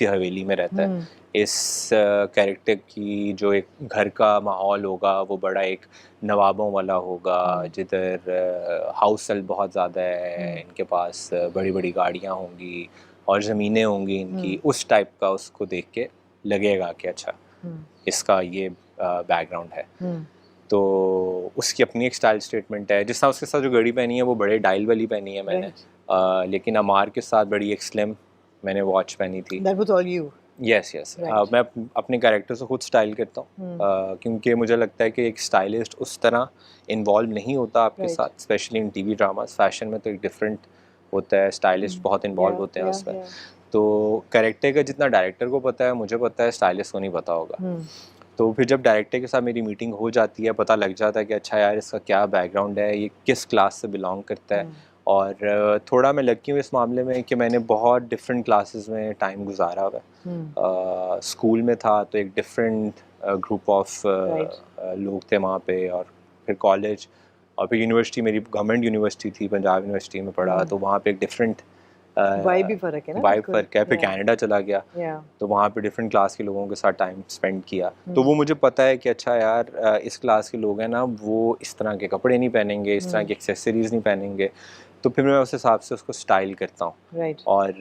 हवेली में रहता है। इस कैरेक्टर की जो एक घर का माहौल होगा वो बड़ा एक नवाबों वाला होगा, जिधर हाउस सेल बहुत ज़्यादा है, इनके पास बड़ी बड़ी गाड़ियाँ होंगी और ज़मीनें होंगी इनकी, उस टाइप का उसको देख के लगेगा कि अच्छा इसका ये बैकग्राउंड है। तो उसकी अपनी एक स्टाइल स्टेटमेंट है। जिस तरह उसके साथ जो घड़ी पहनी है वो बड़े डायल वाली पहनी है मैंने, लेकिन अमार के साथ बड़ी एक स्लिम मैंने वॉच पहनी थी। That was all you. Yes yes, मैं अपने कैरेक्टर से खुद स्टाइल करता हूँ, क्योंकि मुझे लगता है कि एक स्टाइलिस्ट उस तरह इन्वॉल्व नहीं होता आपके साथ, specially in TV dramas. Fashion में तो एक डिफरेंट होता है, स्टाइलिस्ट बहुत इन्वॉल्व होते हैं उसमें। तो कैरेक्टर का जितना डायरेक्टर को पता है, मुझे पता है, स्टाइलिस्ट को नहीं पता होगा। तो फिर जब डायरेक्टर के साथ मेरी मीटिंग हो जाती है, पता लग जाता है कि अच्छा यार इसका क्या बैकग्राउंड है, ये किस क्लास से बिलोंग करता है। और थोड़ा मैं लकी हूँ इस मामले में कि मैंने बहुत डिफरेंट क्लासेस में टाइम गुजारा हुआ है। स्कूल में था तो एक डिफरेंट ग्रुप ऑफ लोग थे वहाँ पे, और फिर कॉलेज, और फिर यूनिवर्सिटी, मेरी गवर्नमेंट यूनिवर्सिटी थी, पंजाब यूनिवर्सिटी में पढ़ा, तो वहाँ पे एक डिफरेंट वाइब भी फ़र्क है ना, वाइब फ़र्क है। फिर कनाडा चला गया, तो वहाँ पे डिफरेंट क्लास के लोगों के साथ टाइम स्पेंड किया, तो वो मुझे पता है कि अच्छा यार इस क्लास के लोग हैं ना, वो इस तरह के कपड़े नहीं पहनेंगे, इस तरह की एक्सेसरीज़ नहीं पहनेंगे। तो फिर मैं उस हिसाब से उसको स्टाइल करता हूँ। और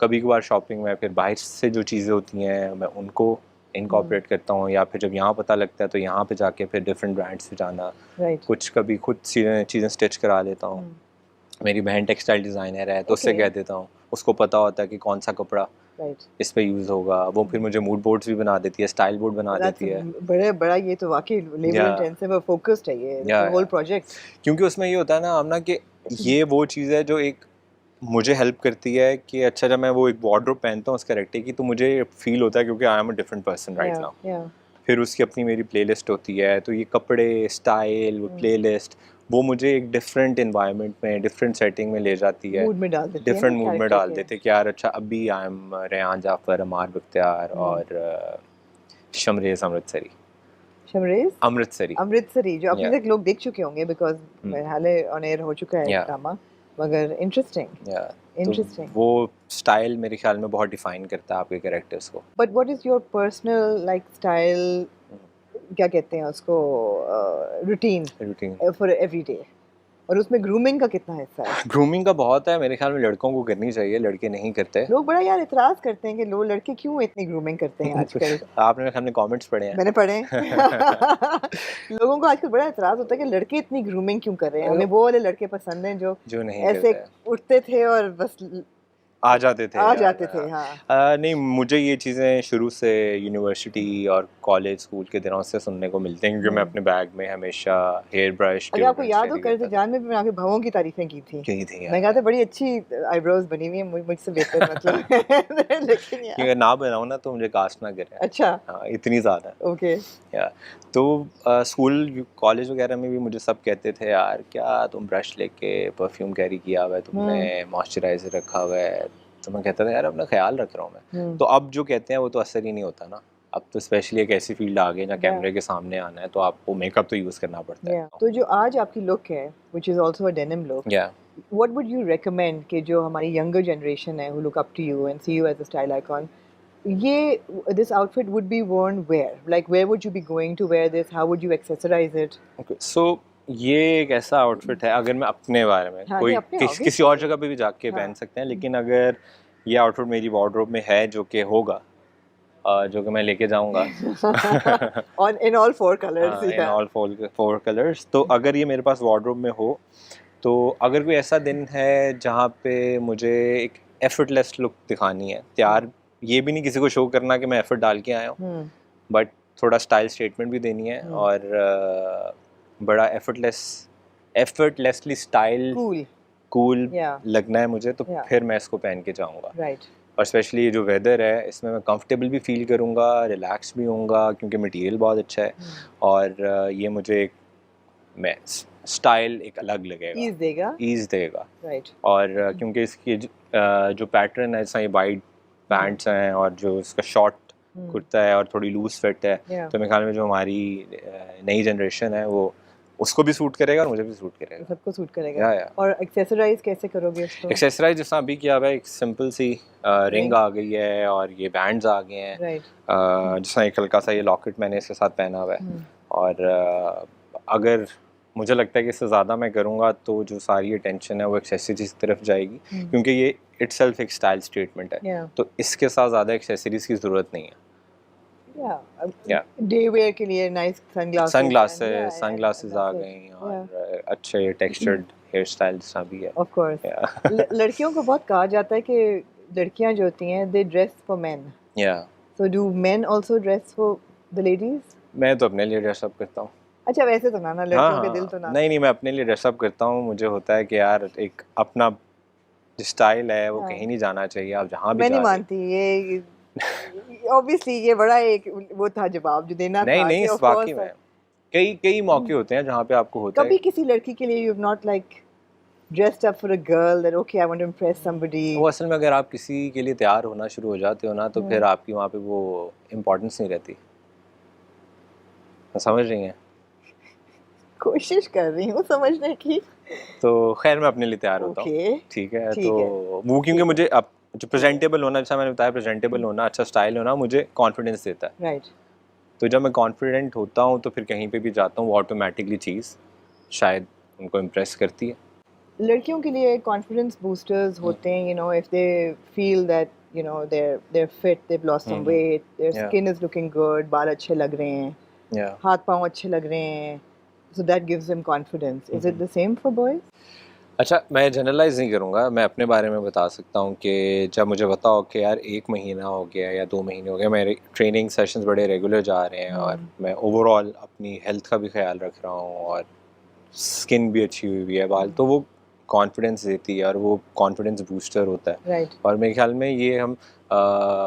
कभी कभार शॉपिंग में फिर बाहर से जो चीज़ें होती हैं मैं उनको इनकॉर्पोरेट करता हूँ, या फिर जब यहाँ पता लगता है तो यहाँ पे जाके फिर डिफरेंट ब्रांड्स पे जाना। कुछ कभी खुद चीज़ें स्टिच करा लेता हूँ। मेरी बहन टेक्सटाइल डिज़ाइनर है, तो उससे कह देता हूँ, उसको पता होता है कि कौन सा कपड़ा इस पे यूज़ होगा। वो फिर मुझे मूड बोर्ड्स भी बना देती है, स्टाइल बोर्ड बना देती है। बड़ा ये तो वाकई लेबर इंटेंसिव और फोकस्ड है ये होल प्रोजेक्ट, क्योंकि उसमें ये होता है ना आमना कि ये वो चीज़ है जो एक मुझे हेल्प करती है कि अच्छा जब मैं वो एक वार्डरोब पहनता हूँ उस कैरेक्टर की, तो मुझे फील होता है क्योंकि I am a different person right now. फिर उसकी अपनी मेरी प्लेलिस्ट होती है, तो ये कपड़े, स्टाइल, वो प्लेलिस्ट, वो मुझे एक डिफरेंट इन्वायरमेंट में, डिफरेंट सेटिंग में ले जाती है, मूड में डाल देती है, डिफरेंट मूड में डाल देते कि यार अच्छा अभी आई एम रेहान जाफर, अमार बख्तियार और शमरेज़ अमृतसरी। अमृतसरी जो अपने तक लोग देख चुके होंगे, बिकॉज हाले ऑन एयर हो चुका है ड्रामा, मगर इंटरेस्टिंग वो स्टाइल मेरे ख्याल में बहुत डिफाइन करता है आपके कैरेक्टर्स को। But what is your personal like style, क्या कहते हैं उसको, रूटीन फॉर एवरीडे, और उसमें ग्रूमिंग का कितना हिस्सा है? ग्रूमिंग का बहुत है, मेरे ख्याल में लड़कों को करनी चाहिए, लड़के नहीं करते। लोग बड़ा यार इतराज करते हैं कि लोग लड़के क्यों इतनी ग्रूमिंग करते हैं आजकल। आपने मेरे कमेंट्स पढ़े हैं? मैंने पढ़े लोगों को आजकल बड़ा इतराज होता है कि लड़के इतनी ग्रूमिंग क्यों कर रहे हैं, हमें वो वाले लड़के पसंद हैं जो नहीं ऐसे उठते थे और बस आ जाते थे हाँ। नहीं, मुझे ये चीज़ें शुरू से यूनिवर्सिटी और कॉलेज स्कूल के दिनों से सुनने को मिलते हैं, क्योंकि मैं अपने बैग में हमेशा हेयर ब्रश, अगर आपको याद हो कर्ज़ जान में भी मैं आपके भवों की तारीफें की थी मैं कहा था बड़ी अच्छी आईब्रोज बनी हुई है, मुझसे बेहतर मतलब लेकिन यार ना बनाऊं ना तो मुझे कास्ट ना करें। अच्छा हाँ, इतनी ज़्यादा। ओके या तो स्कूल कॉलेज वगैरह में भी मुझे सब कहते थे यार क्या तुम ब्रश लेके, परफ्यूम कैरी किया हुआ है तुमने, मॉइस्चराइजर रखा हुआ है, तो मैं कहता था यार अपना ख्याल रख रहा हूँ मैं। तो अब जो कहते हैं वो तो असर ही नहीं होता ना, अब तो स्पेशली एक ऐसी फील्ड आ गई जहाँ कैमरे के सामने आना है तो आपको मेकअप तो यूज़ करना पड़ता है। तो जो आज आपकी लुक है which is also a denim look, what would you recommend कि जो हमारी यंगर जनरेशन है who look up to you and see you as a style icon, ये this outfit would be worn where, like where would you be going to wear this, how would you accessorize it? Okay, so ये एक ऐसा outfit है, अगर मैं अपने बारे में कोई किसी और जगह पे भी जाके पहन सकते हैं, लेकिन अगर ये आउटफिट मेरी वार्डरोब में है जो कि होगा, जो कि मैं लेके जाऊंगा on in all four colors, in all four colors, तो अगर ये मेरे पास वार्डरोब में हो, तो अगर कोई ऐसा दिन है जहाँ पे मुझे एक एफर्टलेस लुक दिखानी है, तैयार ये भी नहीं किसी को शो करना कि मैं एफर्ट डाल के आया हूँ, बट थोड़ा स्टाइल स्टेटमेंट भी देनी है और बड़ा एफर्टलेसली स्टाइल कूल लगना है मुझे, तो फिर मैं इसको पहन के जाऊँगा। और स्पेशली जो वेदर है इसमें मैं कंफर्टेबल भी फील करूँगा, रिलैक्स भी होऊंगा, क्योंकि मटेरियल बहुत अच्छा है और ये मुझे मैं स्टाइल एक अलग लगेगा, ईज़ देगा। और क्योंकि इसकी जो पैटर्न है, जैसा ये वाइड पैंट्स हैं और जो इसका शॉर्ट कुर्ता है और थोड़ी लूज फिट है, तो मेरे ख्याल में जो हमारी नई जनरेशन है वो उसको भी सूट करेगा और मुझे भी सूट करेगा, सबको सूट करेगा। या और एक्सेसराइज कैसे करोगे उसको? एक्सेसराइज जैसा अभी किया हुआ है, एक सिंपल सी रिंग आ गई है और ये बैंड्स आ गए हैं, राइट। जैसा एक हल्का सा ये लॉकेट मैंने इसके साथ पहना हुआ है। और अगर मुझे लगता है कि इससे ज़्यादा मैं करूँगा तो जो सारी अटेंशन है वो एक्सेसरीज की तरफ जाएगी, क्योंकि ये इटसेल्फ एक स्टाइल स्टेटमेंट है, तो इसके साथ ज़्यादा एक्सेसरीज की ज़रूरत नहीं है। डे वेयर के लिए नाइस सनग्लासेस आ गई और अच्छे टेक्सचर्ड हेयर स्टाइल जैसा भी है। ऑफ कोर्स लड़कियों को बहुत कहा जाता है कि लड़कियां जो होती हैं दे dress for main, so do main also dress for the ladies? मैं तो अपने लिए ड्रेस अप करता हूँ। अच्छा, वैसे तो ना लड़कियों के दिल तो ना। नहीं, मैं अपने लिए ड्रेस अप करता हूँ। मुझे होता है कि यार एक अपना जो स्टाइल है वो कहीं नहीं जाना चाहिए, आप जहाँ भी मैं नहीं मानती ये ऑब्वियसली ये बड़ा एक वो था जवाब जो देना था। नहीं इस वाकई में कई मौके होते हैं जहाँ पे आपको होता है। कभी किसी लड़की के लिए you have not like dressed up for a girl that okay I want to impress somebody? वो असल में अगर आप किसी के लिए तैयार होना शुरू हो जाते हो ना तो फिर आपकी वहाँ पे वो इम्पोर्टेंस नहीं रहती। समझ रही हैं? कोशिश कर रही हूँ समझने की। तो खैर मैं अपने लिए तैयार होता हूँ, ठीक है। तो वो क्योंकि मुझे अब जो प्रेजेंटेबल होना, जैसा मैंने बताया, प्रेजेंटेबल होना, अच्छा स्टाइल होना मुझे कॉन्फिडेंस देता है। राइट। तो जब मैं कॉन्फिडेंट होता हूँ तो फिर कहीं पे भी जाता हूँ वो ऑटोमेटिकली चीज़ शायद उनको इम्प्रेस करती है। लड़कियों के लिए कॉन्फिडेंस बूस्टर्स होते हैं, you know, if they feel that you know they're fit, they've lost some weight, their skin is looking good, बाल अच्छे लग रहे हैं, हाथ पांव अच्छे लग रहे हैं, so that gives them confidence. Is it the same for boys? अच्छा, मैं जनरलाइज नहीं करूँगा, मैं अपने बारे में बता सकता हूँ कि जब मुझे पता हो कि यार 1 महीना हो गया या 2 महीने हो गए, मेरे ट्रेनिंग सेशंस बड़े रेगुलर जा रहे हैं और मैं ओवरऑल अपनी हेल्थ का भी ख्याल रख रहा हूँ और स्किन भी अच्छी हुई हुई है, बाल, तो वो कॉन्फिडेंस देती है और वो कॉन्फिडेंस बूस्टर होता है। और मेरे ख्याल में ये हम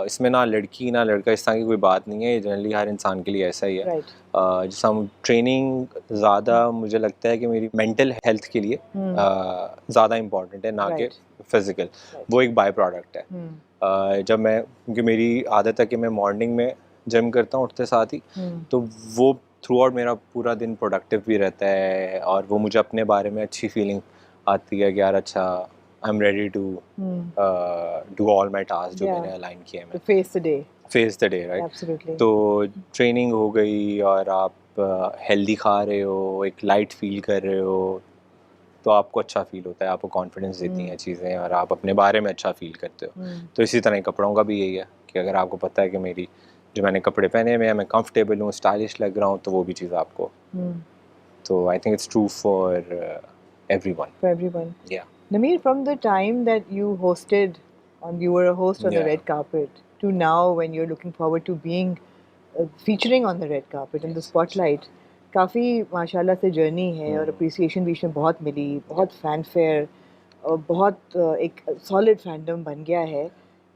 इसमें ना लड़की ना लड़का इस तरह की कोई बात नहीं है, ये जनरली हर इंसान के लिए ऐसा ही है। जैसा हम ट्रेनिंग ज़्यादा मुझे लगता है कि मेरी मेंटल हेल्थ के लिए ज़्यादा इम्पॉर्टेंट है ना कि फिज़िकल, वो एक बाय प्रोडक्ट है। जब मैं, क्योंकि मेरी आदत है कि मैं मॉर्निंग में जिम करता हूँ उठते साथ ही, तो वो थ्रू आउट मेरा पूरा दिन प्रोडक्टिव भी रहता है और वो मुझे अपने बारे में अच्छी फीलिंग आती है कि यार अच्छा I am ready to do all my task जो मैंने अलाइन किए हैं। Face the day right. तो ट्रेनिंग हो गई और आप हेल्दी खा रहे हो, एक लाइट फील कर रहे हो, तो आपको अच्छा फील होता है, आपको कॉन्फिडेंस देती हैं चीज़ें और आप अपने बारे में अच्छा फील करते हो। तो इसी तरह कपड़ों का भी यही है कि अगर आपको पता है कि मेरी जो मैंने कपड़े पहने हुए हैं मैं कंफर्टेबल हूँ, स्टाइलिश लग रहा हूँ, तो वो भी चीज़ आपको, तो I think it's true for everyone. For everyone. Yeah. Nameer, from the time that you hosted, you were a host on the red carpet, to now when you're looking forward to being featuring on the red carpet in the spotlight, काफ़ी माशाल्लाह से journey है और appreciation बीच में बहुत मिली, बहुत fanfare और बहुत एक सॉलिड फैंडम बन गया है।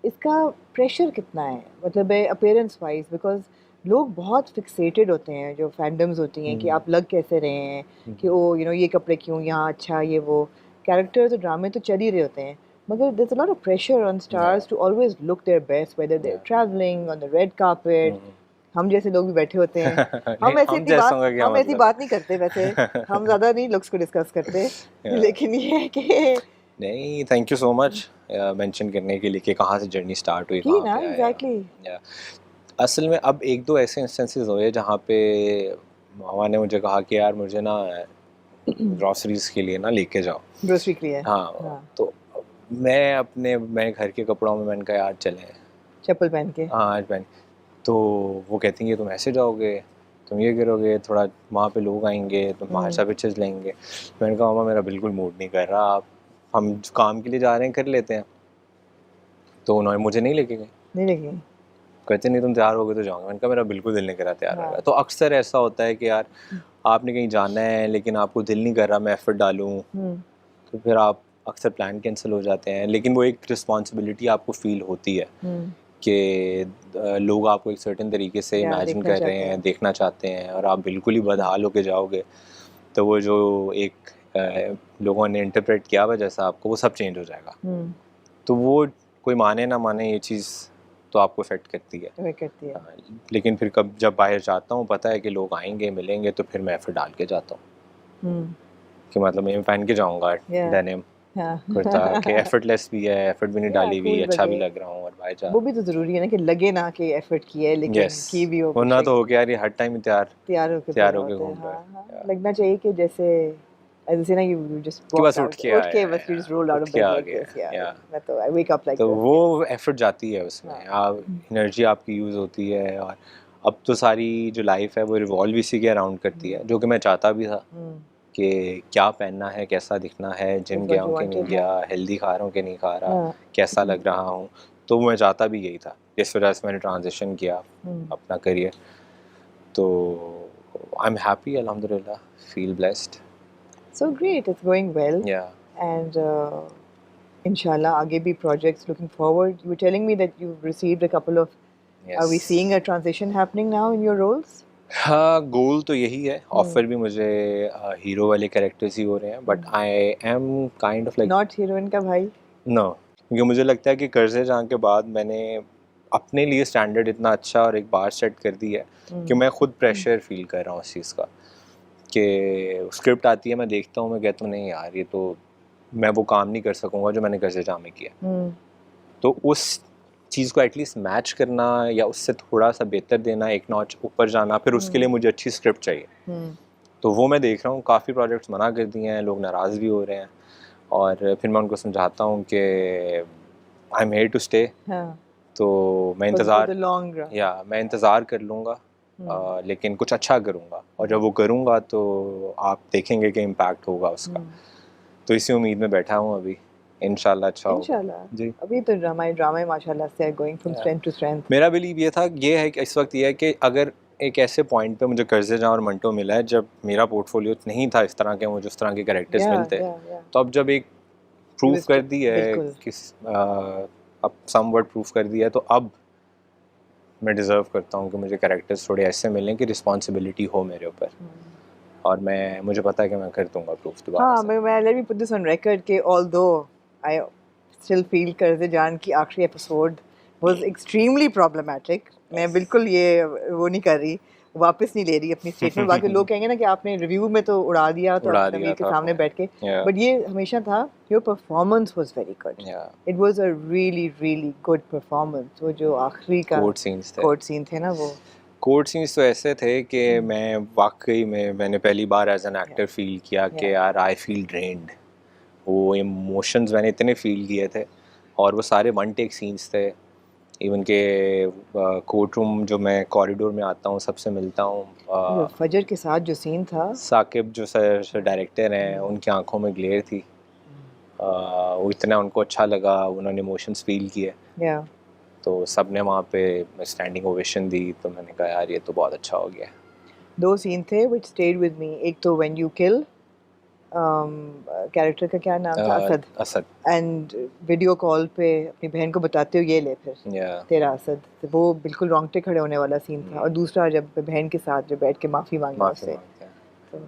इसका प्रेशर कितना है, मतलब अपीयरेंस वाइज, बिकॉज लोग बहुत फिक्सेटेड होते हैं, जो फैंडम्स होती हैं कि आप लग कैसे रहे हैं, कि ओ यू नो ये कपड़े क्यों यहाँ, अच्छा ये वो, कैरेक्टर तो ड्रामे तो चल ही रहे होते हैं, मगर there is a lot of pressure on stars to always look their best whether they are travelling on the red carpet. हम जैसे लोग भी बैठे होते हैं, हम ऐसी बात नहीं करते वैसे, हम ज़्यादा नहीं लुक्स को डिस्कस करते, लेकिन ये है कि नहीं, thank you so much mention करने के लिए कि कहाँ से जर्नी स्टार्ट हुई, कहाँ पे एग्जैक्टली। असल में अब 1-2 ऐसे इंस्टेंसेस हुए जहाँ पे मामा ने मुझे कहा कि यार मुझे ना ग्रॉसरीज के लिए ना लेके जाओ, ग्रोसरी के लिए। हाँ। तो मैं घर के कपड़ों में मैंने कहा यार चलें, चप्पल पहन के, हाँ आज पहन। तो वो कहती हैं तुम ऐसे जाओगे, तुम ये करोगे, थोड़ा वहाँ पे लोग आएंगे, तुम बाहर से पिक्चर्स लेंगे। मैंने कहा मामा मेरा बिल्कुल मूड नहीं कर रहा, आप हम काम के लिए जा रहे हैं कर लेते हैं। तो उन्होंने मुझे नहीं लेके गए, कहते नहीं तुम तैयार हो गए तो जाऊँगा। मैंने कहा मेरा बिल्कुल दिल नहीं कर रहा तैयार होगा। तो अक्सर ऐसा होता है कि यार आपने कहीं जाना है लेकिन आपको दिल नहीं कर रहा मैं एफर्ट डालूँ, तो फिर आप अक्सर प्लान कैंसिल हो जाते हैं। लेकिन वो एक रिस्पॉन्सिबिलिटी आपको फील होती है कि लोग आपको एक सर्टेन तरीके से इमेजिन कर रहे हैं, देखना चाहते हैं, और आप बिल्कुल ही बदहाल होके जाओगे तो वो जो एक लोगों ने इंटरप्रेट किया हुआ जैसा आपको, वो सब चेंज हो जाएगा। तो वो कोई माने ना माने ये चीज़ तो आपको अफेक्ट करती है। लेकिन फिर जब बाहर जाता हूँ पता है कि लोग आएंगे मिलेंगे तो फिर मैं एफर्ट डाल के जाता हूँ। कि मतलब मैं पहन के जाऊंगा डेनिम कुर्ता कि एफर्टलेस भी है, एफर्ट भी नहीं डाली हुई, अच्छा भी लग रहा हूँ और भाई वो भी तो जरूरी है ना कि लगे ना कि एफर्ट किया है, लेकिन की भी हो वरना तो हो गया यार ये हर टाइम तैयार होके घूम रहा है। लगना चाहिए कि जैसे ऐसे ना you just बस walk out उठ के बस you just roll out of bed like this मैं तो I wake up like तो this वो एफर्ट जाती है उसमें, आप एनर्जी आपकी यूज़ होती है। और अब तो सारी जो लाइफ है वो रिवॉल्व इसी के अराउंड करती है, जो कि मैं चाहता भी था कि क्या पहनना है, कैसा दिखना है, जिम गया हूँ कि नहीं गया, हेल्दी खा रहा हूँ कि नहीं खा रहा, कैसा लग रहा हूँ, तो मैं चाहता भी यही था। इस वजह से मैंने ट्रांजिशन किया अपना करियर। तो आई एम हैप्पी, अल्हम्दुलिल्लाह, feel blessed. So great, it's going well. Yeah. And inshallah, आगे भी projects looking forward. You were telling me that you've received a couple of. Yes. Are we seeing a transition happening now in your roles? हाँ, गोल तो यही है। Offer भी मुझे hero वाले characters ही हो रहे हैं, but I am kind of like not heroine का भाई। नो, क्योंकि मुझे लगता है कि कर्जे जहाँ के बाद मैंने अपने लिए स्टैंडर्ड इतना अच्छा और एक बार सेट कर दी है कि मैं खुद प्रेशर फील कर रहा हूँ उस चीज़ का। कि स्क्रिप्ट आती है, मैं देखता हूँ, मैं कहता हूँ नहीं यार ये तो मैं वो काम नहीं कर सकूँगा जो मैंने कर्जे जहाँ में किया। तो उस चीज़ को एटलीस्ट मैच करना या उससे थोड़ा सा बेहतर देना, एक नॉच ऊपर जाना, फिर उसके लिए मुझे अच्छी स्क्रिप्ट चाहिए। तो वो मैं देख रहा हूँ, काफ़ी प्रोजेक्ट्स मना कर दिए हैं, लोग नाराज़ भी हो रहे हैं, और फिर मैं उनको समझाता हूँ कि I am here to stay. तो मैं इंतज़ार कर लूँगा, लेकिन कुछ अच्छा करूँगा, और जब वो करूँगा तो आप देखेंगे कि इम्पैक्ट होगा उसका। तो इसी उम्मीद में बैठा हूँ अभी, इंशाल्लाह अच्छा होगा जी। अभी तो ड्रामा माशाल्लाह से going from strength to strength. मेरा बिलीव ये है कि इस वक्त ये है कि अगर एक ऐसे पॉइंट पे मुझे कर्जे जहाँ और मंटो मिला है जब मेरा पोर्टफोलियो नहीं था इस तरह के, मुझे उस तरह के कैरेक्टर्स मिलते, तो अब जब एक प्रूफ कर दी है कि अब समवट प्रूफ कर दिया है, तो अब मैं डिज़र्व करता हूँ कि मुझे कैरेक्टर्स थोड़े ऐसे मिलें कि रिस्पॉन्सिबिलिटी हो मेरे ऊपर, और मुझे पता है कि मैं कर दूंगा प्रूफ दोबारा। हाँ, मैं let me put this on record कि ऑल्दो आई स्टिल फील कर्जे जान की आखिरी एपिसोड वाज एक्सट्रीमली प्रॉब्लमैटिक। मैं बिल्कुल ये वो नहीं कर रही, वापस नहीं ले रही अपनी स्टेटमेंट। बाकी लोग कहेंगे ना कि आपने रिव्यू में तो उड़ा दिया तो मीडिया के सामने बैठ के, बट ये हमेशा था your performance was very good. It was a really good performance. वो जो आखिरी का कोर्ट सीन थे ना, वो कोर्ट सीन्स तो ऐसे थे कि मैं वाकई में मैंने पहली बार एज एन एक्टर फील किया कि यार आई फील ड्रेन्ड। वो इमोशंस मैंने इतने फील किए थे, और वो सारे वन टेक सीन्स थे। इवन के कोर्ट रूम जो मैं कॉरिडोर में आता हूँ, सबसे मिलता हूँ, फजर के साथ जो सीन था, साकिब जो सर डायरेक्टर हैं, उनकी आंखों में ग्लेयर थी, वो इतना उनको अच्छा लगा, उन्होंने इमोशंस फील किए, तो सब ने वहाँ पे स्टैंडिंग ओवेशन दी। तो मैंने कहा यार ये तो बहुत अच्छा हो गया। दो सीन थे which stayed with me। एक तो when you kill कैरेक्टर का क्या नाम था, असद, एंड वीडियो कॉल पे अपनी बहन को बताते हो ये ले फिर तेरा असद, तो वो बिल्कुल रोंगटे खड़े होने वाला सीन था। और दूसरा जब बहन के साथ जब बैठ के माफ़ी मांगी उससे, तो